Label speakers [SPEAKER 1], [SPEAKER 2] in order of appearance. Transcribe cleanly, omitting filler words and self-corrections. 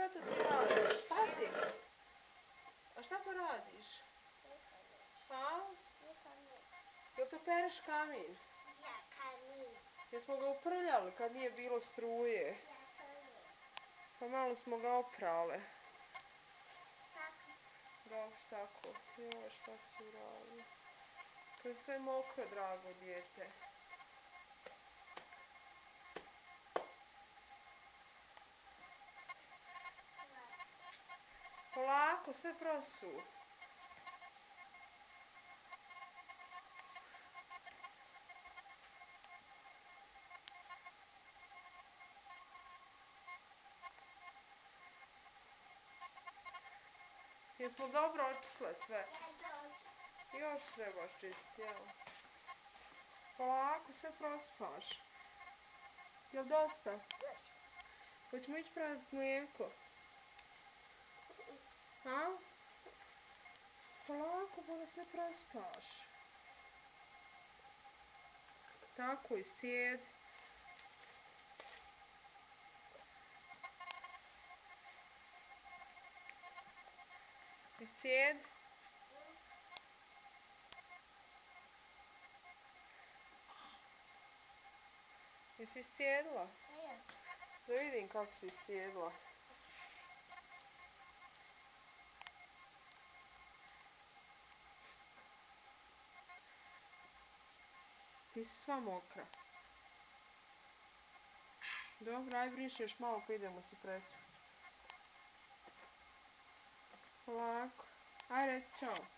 [SPEAKER 1] šta to ti radiš? Pazi! A šta to radiš? A? Jel to pereš kamin?
[SPEAKER 2] Ja, kamin.
[SPEAKER 1] Jesmo ga uprljali kad nije bilo struje?
[SPEAKER 2] Ja, to je.
[SPEAKER 1] Pa malo smo ga oprale.
[SPEAKER 2] Tako.
[SPEAKER 1] Dobro, tako. Joj, šta si uradio? To je sve mokro, drago dijete. Polako, sve prosu. Jesmo dobro očisle sve?
[SPEAKER 2] Ja dođu.
[SPEAKER 1] Još trebaš čistiti, jel? Polako, sve prospaš. Jel dosta?
[SPEAKER 2] Još.
[SPEAKER 1] Hoćemo ići praviti mlijeko? A? Polako, pa da sve prospaš. Tako, iscijedi. Iscijedi. Jesi iscijedila?
[SPEAKER 2] Ja.
[SPEAKER 1] Da vidim kako si iscijedila. Ti si sva mokra. Dobro, aj briši još malo pa idemo se presuti. Polako. Aj reci čao.